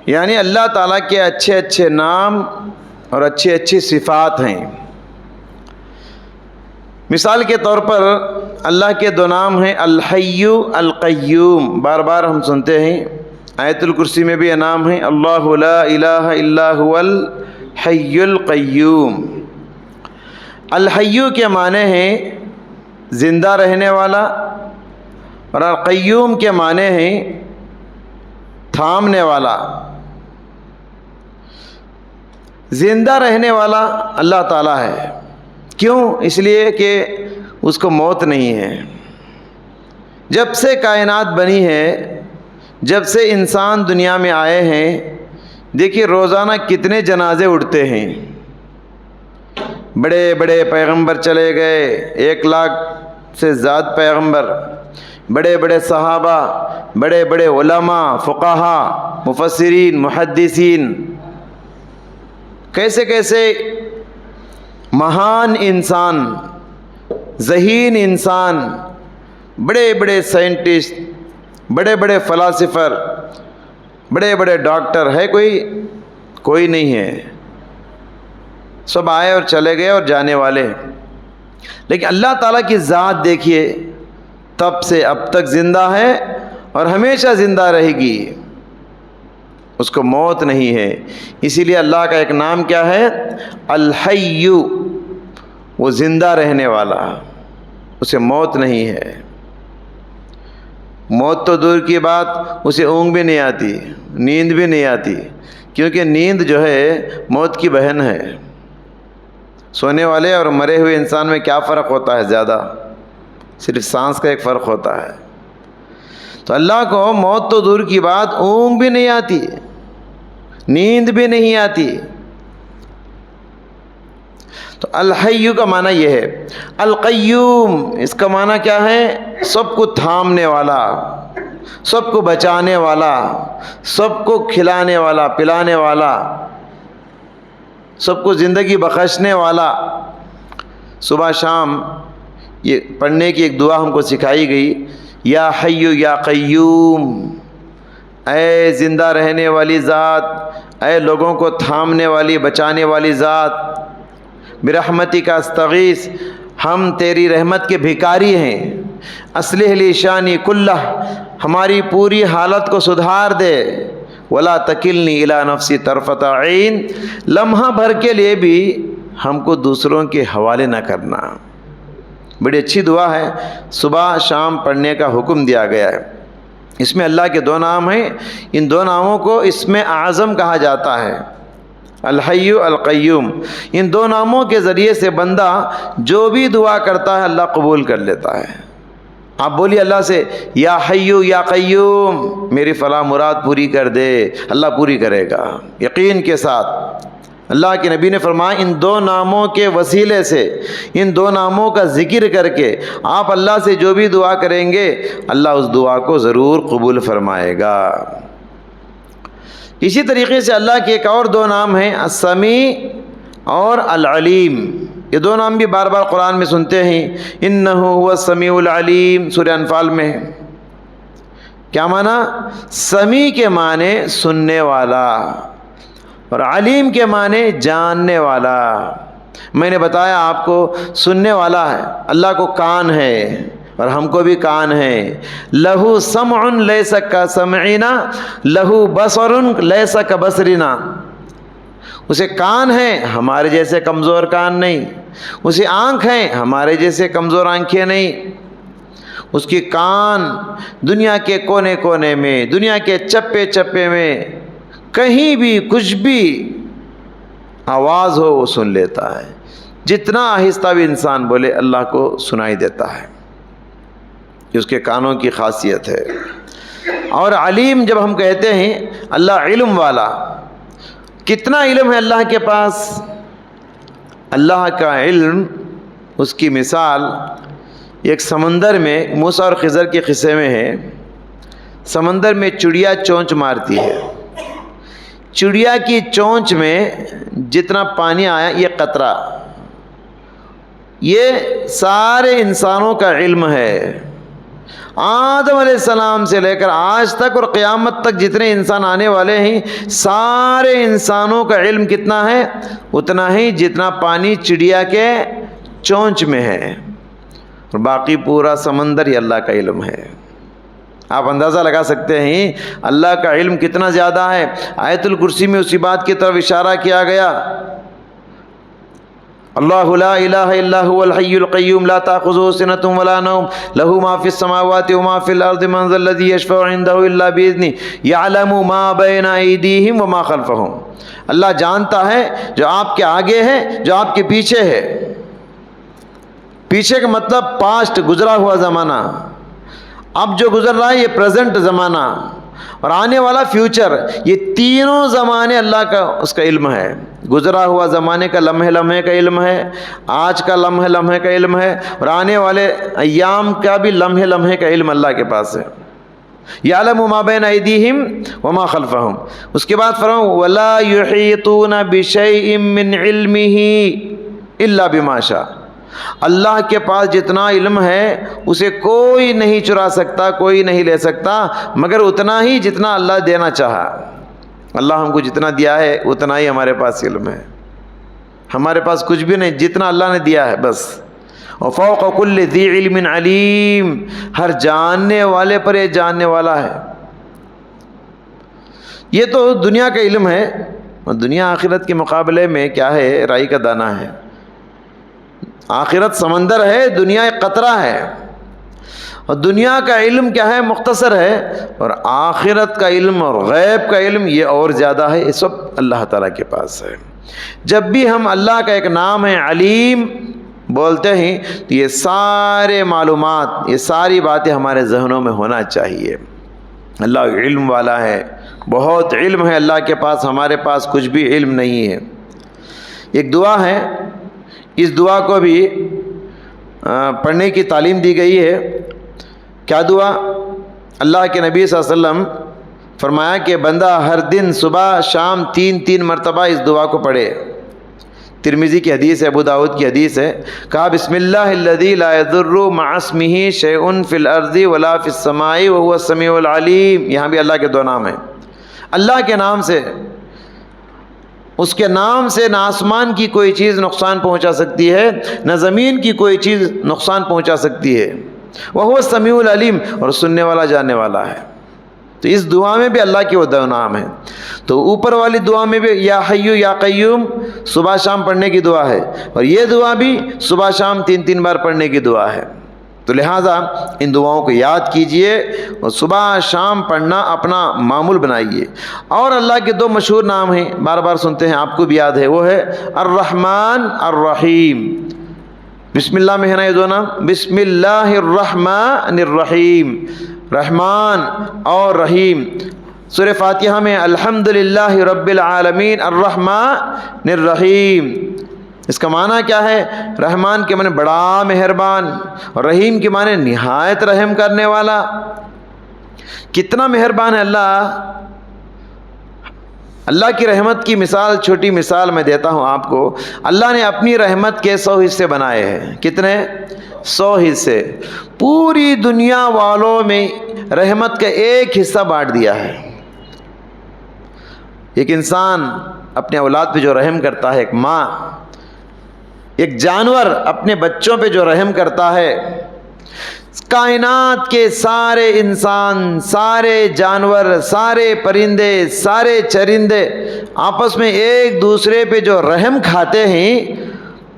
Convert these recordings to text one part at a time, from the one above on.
یعنی اللہ تعالیٰ کے اچھے اچھے نام اور اچھی اچھی صفات ہیں۔ مثال کے طور پر اللہ کے دو نام ہیں الحی القیوم، بار بار ہم سنتے ہیں، آیت الکرسی میں بھی یہ نام ہے اللہ لا الہ الا هو الحی القیوم۔ الحی کے معنی ہیں زندہ رہنے والا، اور القیوم کے معنی ہیں تھامنے والا۔ زندہ رہنے والا اللہ تعالیٰ ہے، کیوں؟ اس لیے کہ اس کو موت نہیں ہے۔ جب سے کائنات بنی ہے، جب سے انسان دنیا میں آئے ہیں، دیکھیے روزانہ کتنے جنازے اٹھتے ہیں۔ بڑے بڑے پیغمبر چلے گئے، 1 لاکھ سے زیادہ پیغمبر، بڑے بڑے صحابہ، بڑے بڑے علماء، فقہاء، مفسرین، محدثین، کیسے کیسے مہان انسان، ذہین انسان، بڑے بڑے سائنٹسٹ، بڑے بڑے فلاسفر، بڑے بڑے ڈاکٹر ہے، کوئی نہیں ہے، سب آئے اور چلے گئے اور جانے والے۔ لیکن اللہ تعالیٰ کی ذات دیکھیے، تب سے اب تک زندہ ہے اور ہمیشہ زندہ رہے گی، اس کو موت نہیں ہے۔ اسی لیے اللہ کا ایک نام کیا ہے؟ الحی، وہ زندہ رہنے والا، اسے موت نہیں ہے۔ موت تو دور کی بات، اسے اونگ بھی نہیں آتی، نیند بھی نہیں آتی، کیونکہ نیند جو ہے موت کی بہن ہے۔ سونے والے اور مرے ہوئے انسان میں کیا فرق ہوتا ہے؟ زیادہ، صرف سانس کا ایک فرق ہوتا ہے۔ تو اللہ کو موت تو دور کی بات، اونگ بھی نہیں آتی، نیند بھی نہیں آتی۔ تو الحی کا معنی یہ ہے۔ القیوم، اس کا معنی کیا ہے؟ سب کو تھامنے والا، سب کو بچانے والا، سب کو کھلانے والا، پلانے والا، سب کو زندگی بخشنے والا۔ صبح شام یہ پڑھنے کی ایک دعا ہم کو سکھائی گئی، یا حی یا قیوم، اے زندہ رہنے والی ذات، اے لوگوں کو تھامنے والی، بچانے والی ذات، برحمتک استغیث، ہم تیری رحمت کے بھکاری ہیں، اصلح لی شانی کلہ، ہماری پوری حالت کو سدھار دے، ولا تکلنی الی نفسی طرفۃ عین، لمحہ بھر کے لیے بھی ہم کو دوسروں کے حوالے نہ کرنا۔ بڑی اچھی دعا ہے، صبح شام پڑھنے کا حکم دیا گیا ہے۔ اس میں اللہ کے 2 نام ہیں، ان 2 ناموں کو اسم اعظم کہا جاتا ہے، الحی القیوم۔ ان 2 ناموں کے ذریعے سے بندہ جو بھی دعا کرتا ہے اللہ قبول کر لیتا ہے۔ آپ بولیے اللہ سے، یا حی یا قیوم، میری فلاں مراد پوری کر دے، اللہ پوری کرے گا یقین کے ساتھ۔ اللہ کے نبی نے فرمایا ان 2 ناموں کے وسیلے سے، ان 2 ناموں کا ذکر کر کے آپ اللہ سے جو بھی دعا کریں گے اللہ اس دعا کو ضرور قبول فرمائے گا۔ اسی طریقے سے اللہ کے ایک اور 2 نام ہیں، السمیع اور العلیم۔ یہ 2 نام بھی بار بار قرآن میں سنتے ہیں، انہ هو السمیع العلیم، سورہ انفال میں ہے۔ کیا معنی؟ سمیع کے معنی سننے والا، اور علیم کے معنی جاننے والا۔ میں نے بتایا آپ کو، سننے والا ہے، اللہ کو کان ہے اور ہم کو بھی کان ہے۔ لہو سمع لیس کسمعنا، لہو بصر لیس کبصرنا، اسے کان ہے، ہمارے جیسے کمزور کان نہیں، اسے آنکھ ہیں، ہمارے جیسے کمزور آنکھیں نہیں۔ اس کی کان دنیا کے کونے کونے میں، دنیا کے چپے چپے میں، کہیں بھی کچھ بھی آواز ہو وہ سن لیتا ہے، جتنا آہستہ بھی انسان بولے اللہ کو سنائی دیتا ہے، یہ اس کے کانوں کی خاصیت ہے۔ اور علیم جب ہم کہتے ہیں اللہ علم والا، کتنا علم ہے اللہ کے پاس؟ اللہ کا علم، اس کی مثال ایک سمندر میں، موسیٰ اور خضر کے قصے میں ہے، سمندر میں چڑیا چونچ مارتی ہے، چڑیا کی چونچ میں جتنا پانی آیا یہ قطرہ، یہ سارے انسانوں کا علم ہے۔ آدم علیہ السلام سے لے کر آج تک اور قیامت تک جتنے انسان آنے والے ہیں، سارے انسانوں کا علم کتنا ہے؟ اتنا ہی جتنا پانی چڑیا کے چونچ میں ہے، اور باقی پورا سمندر ہی اللہ کا علم ہے۔ آپ اندازہ لگا سکتے ہیں اللہ کا علم کتنا زیادہ ہے۔ آیت الکرسی میں اسی بات کی طرف اشارہ کیا گیا، اللہ لا الہ الا هو الحی القیوم لا تأخذه سنة ولا نوم له ما في السماوات وما في الارض من ذا الذي يشفع عنده الا باذنه يعلم ما بين ايديهم وما خلفهم۔ اللہ جانتا ہے جو آپ کے آگے ہے، جو آپ کے پیچھے ہے۔ پیچھے کا مطلب پاسٹ، گزرا ہوا زمانہ، اب جو گزر رہا ہے یہ پریزنٹ زمانہ، اور آنے والا فیوچر، یہ تینوں زمانے اللہ کا اس کا علم ہے۔ گزرا ہوا زمانے کا لمحے لمحے کا علم ہے، آج کا لمحے لمحے کا علم ہے، اور آنے والے ایام کا بھی لمحے لمحے کا علم اللہ کے پاس ہے۔ یعلم ما بین ایدیہم وما خلفہم۔ اس کے بعد فرمایا ولا یحیطون بشیء من علمہ الا بما شاء۔ اللہ کے پاس جتنا علم ہے اسے کوئی نہیں چرا سکتا، کوئی نہیں لے سکتا، مگر اتنا ہی جتنا اللہ دینا چاہا۔ اللہ ہم کو جتنا دیا ہے اتنا ہی ہمارے پاس علم ہے، ہمارے پاس کچھ بھی نہیں، جتنا اللہ نے دیا ہے بس۔ وفوق کل ذی علم علیم، ہر جاننے والے پر یہ جاننے والا ہے۔ یہ تو دنیا کا علم ہے، اور دنیا آخرت کے مقابلے میں کیا ہے؟ رائی کا دانہ ہے۔ آخرت سمندر ہے، دنیا ایک قطرہ ہے، اور دنیا کا علم کیا ہے؟ مختصر ہے، اور آخرت کا علم اور غیب کا علم یہ اور زیادہ ہے، یہ سب اللہ تعالیٰ کے پاس ہے۔ جب بھی ہم اللہ کا ایک نام ہے علیم بولتے ہیں تو یہ سارے معلومات، یہ ساری باتیں ہمارے ذہنوں میں ہونا چاہیے۔ اللہ علم والا ہے، بہت علم ہے اللہ کے پاس، ہمارے پاس کچھ بھی علم نہیں ہے۔ ایک دعا ہے، اس دعا کو بھی پڑھنے کی تعلیم دی گئی ہے۔ کیا دعا؟ اللہ کے نبی صلی اللہ علیہ وسلم فرمایا کہ بندہ ہر دن صبح شام 3 مرتبہ اس دعا کو پڑھے۔ ترمذی کی حدیث ہے، ابو داؤد کی حدیث ہے۔ کہا بسم اللہ الذی لا یضر مع اسمہ شیء فی الارض ولا فی السماء وهو السمیع العلیم۔ یہاں بھی اللہ کے دو نام ہیں۔ اللہ کے نام سے، اس کے نام سے نہ آسمان کی کوئی چیز نقصان پہنچا سکتی ہے، نہ زمین کی کوئی چیز نقصان پہنچا سکتی ہے۔ وہو السمیع العلیم، اور سننے والا جاننے والا ہے۔ تو اس دعا میں بھی اللہ کے وہ دو نام ہیں۔ تو اوپر والی دعا میں بھی یا حی یا قیوم صبح شام پڑھنے کی دعا ہے، اور یہ دعا بھی صبح شام 3 بار پڑھنے کی دعا ہے۔ تو لہٰذا ان دعاؤں کو یاد کیجئے اور صبح شام پڑھنا اپنا معمول بنائیے۔ اور اللہ کے 2 مشہور نام ہیں، بار بار سنتے ہیں، آپ کو بھی یاد ہے، وہ ہے الرحمن الرحیم۔ بسم اللہ میں ہے نا یہ 2 نام، بسم اللہ الرحمن الرحیم، رحمان اور رحیم۔ سورہ فاتحہ میں الحمدللہ رب العالمین الرحمن الرحیم۔ اس کا معنی کیا ہے؟ رحمان کے معنی بڑا مہربان، اور رحیم کے معنی نہایت رحم کرنے والا۔ کتنا مہربان ہے اللہ! اللہ کی رحمت کی مثال، چھوٹی مثال میں دیتا ہوں آپ کو۔ اللہ نے اپنی رحمت کے 100 حصے بنائے ہیں۔ کتنے؟ 100 حصے۔ پوری دنیا والوں میں رحمت کا ایک حصہ بانٹ دیا ہے۔ ایک انسان اپنے اولاد پہ جو رحم کرتا ہے، ایک ماں، ایک جانور اپنے بچوں پہ جو رحم کرتا ہے، کائنات کے سارے انسان، سارے جانور، سارے پرندے، سارے چرندے آپس میں ایک دوسرے پہ جو رحم کھاتے ہیں،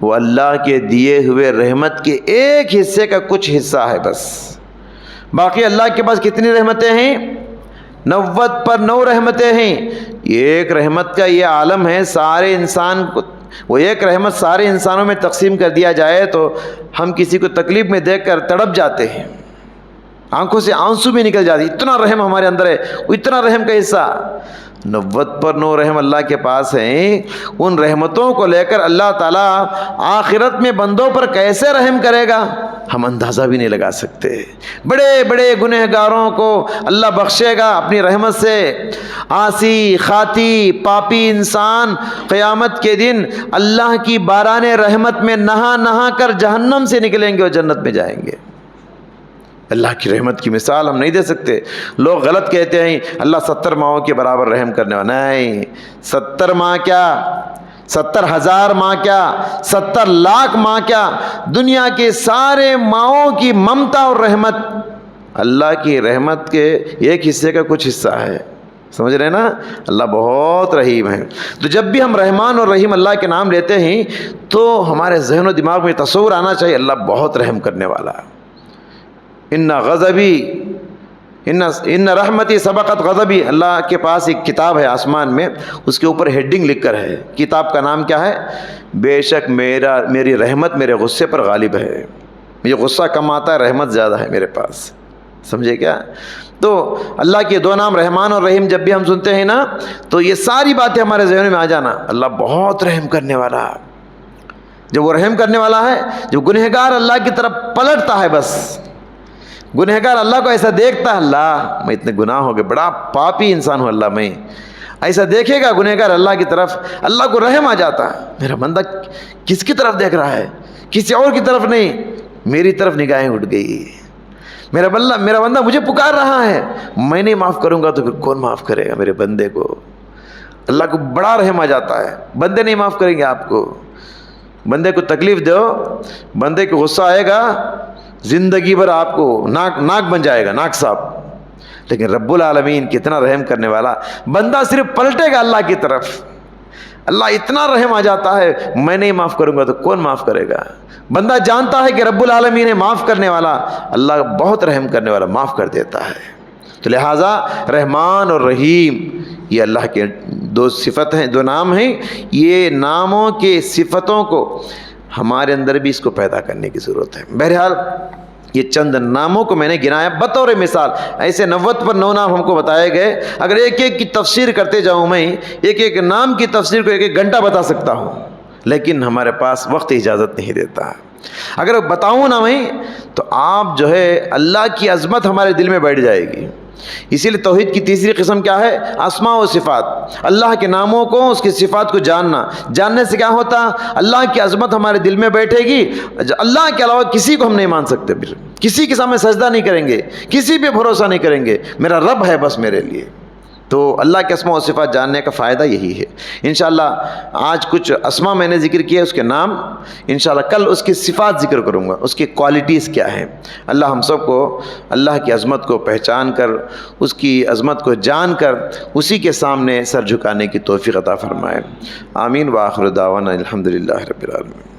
وہ اللہ کے دیے ہوئے رحمت کے ایک حصے کا کچھ حصہ ہے بس۔ باقی اللہ کے پاس کتنی رحمتیں ہیں؟ 90 پر 9 رحمتیں ہیں۔ ایک رحمت کا یہ عالم ہے، سارے انسان کو، وہ ایک رحمت سارے انسانوں میں تقسیم کر دیا جائے تو ہم کسی کو تکلیف میں دیکھ کر تڑپ جاتے ہیں، آنکھوں سے آنسو بھی نکل جاتے، اتنا رحم ہمارے اندر ہے، اتنا رحم کا حصہ۔ 90 پر 9 رحم اللہ کے پاس ہیں۔ ان رحمتوں کو لے کر اللہ تعالیٰ آخرت میں بندوں پر کیسے رحم کرے گا، ہم اندازہ بھی نہیں لگا سکتے۔ بڑے بڑے گنہگاروں کو اللہ بخشے گا اپنی رحمت سے۔ عاصی، خاطی، پاپی انسان قیامت کے دن اللہ کی باران رحمت میں نہا نہا کر جہنم سے نکلیں گے اور جنت میں جائیں گے۔ اللہ کی رحمت کی مثال ہم نہیں دے سکتے. لوگ غلط کہتے ہیں اللہ 70 ماہوں کے برابر رحم کرنے والا. نہیں، 70 ماہ کیا، 70,000 ماہ کیا، 70 لاکھ ماہ کیا، دنیا کے سارے ماہوں کی ممتا اور رحمت اللہ کی رحمت کے ایک حصے کا کچھ حصہ ہے. سمجھ رہے نا؟ اللہ بہت رحیم ہے. تو جب بھی ہم رحمان اور رحیم اللہ کے نام لیتے ہیں تو ہمارے ذہن و دماغ میں تصور آنا چاہیے اللہ بہت رحم کرنے والا. ان غضبی ان رحمتی سبقت غضبی، اللہ کے پاس ایک کتاب ہے آسمان میں، اس کے اوپر ہیڈنگ لکھ کر ہے. کتاب کا نام کیا ہے؟ بے شک میری رحمت میرے غصے پر غالب ہے. مجھے غصہ کم آتا ہے، رحمت زیادہ ہے میرے پاس. سمجھے کیا؟ تو اللہ کے دو نام رحمان اور رحیم جب بھی ہم سنتے ہیں نا تو یہ ساری باتیں ہمارے ذہن میں آ جانا. اللہ بہت رحم کرنے والا. جب وہ رحم کرنے والا ہے، جب گنہگار اللہ کی طرف پلٹتا ہے، بس گنہگار اللہ کو ایسا دیکھتا ہے، اللہ میں اتنے گناہ ہو گئے، بڑا پاپی انسان ہوں اللہ میں، ایسا دیکھے گا گنہگار اللہ کی طرف، اللہ کو رحم آ جاتا ہے. میرا بندہ کس کی طرف دیکھ رہا ہے؟ کسی اور کی طرف نہیں، میری طرف نگاہیں اٹھ گئی. میرا بندہ مجھے پکار رہا ہے، میں نہیں معاف کروں گا تو پھر کون معاف کرے گا میرے بندے کو؟ اللہ کو بڑا رحم آ جاتا ہے. بندے نہیں معاف کریں گے آپ کو. بندے کو تکلیف دو، بندے کو غصہ آئے گا، زندگی بھر آپ کو ناک بن جائے گا، ناک صاحب. لیکن رب العالمین کتنا رحم کرنے والا، بندہ صرف پلٹے گا اللہ کی طرف، اللہ اتنا رحم آ جاتا ہے، میں نہیں معاف کروں گا تو کون معاف کرے گا؟ بندہ جانتا ہے کہ رب العالمین ہے معاف کرنے والا، اللہ بہت رحم کرنے والا، معاف کر دیتا ہے. تو لہٰذا رحمان اور رحیم یہ اللہ کے دو صفت ہیں، دو نام ہیں. یہ ناموں کے صفتوں کو ہمارے اندر بھی اس کو پیدا کرنے کی ضرورت ہے. بہرحال یہ چند ناموں کو میں نے گنایا بطور مثال. ایسے 90 پر 9 نام ہم کو بتائے گئے. اگر ایک ایک کی تفسیر کرتے جاؤں میں ایک ایک نام کی تفسیر کو 1 گھنٹہ بتا سکتا ہوں، لیکن ہمارے پاس وقت اجازت نہیں دیتا. اگر بتاؤں نہ میں تو آپ جو ہے اللہ کی عظمت ہمارے دل میں بیٹھ جائے گی. اسی لیے توحید کی تیسری قسم کیا ہے؟ اسماء و صفات. اللہ کے ناموں کو، اس کی صفات کو جاننے سے کیا ہوتا؟ اللہ کی عظمت ہمارے دل میں بیٹھے گی. اللہ کے علاوہ کسی کو ہم نہیں مان سکتے، پھر کسی کے سامنے سجدہ نہیں کریں گے، کسی پہ بھروسہ نہیں کریں گے. میرا رب ہے بس میرے لیے. تو اللہ کے اسماء و صفات جاننے کا فائدہ یہی ہے. انشاءاللہ آج کچھ اسماء میں نے ذکر کیا، اس کے نام. انشاءاللہ کل اس کی صفات ذکر کروں گا، اس کی کوالٹیز کیا ہیں. اللہ ہم سب کو اللہ کی عظمت کو پہچان کر، اس کی عظمت کو جان کر اسی کے سامنے سر جھکانے کی توفیق عطا فرمائے. آمین. وآخر دعوانا الحمدللہ رب العالمین.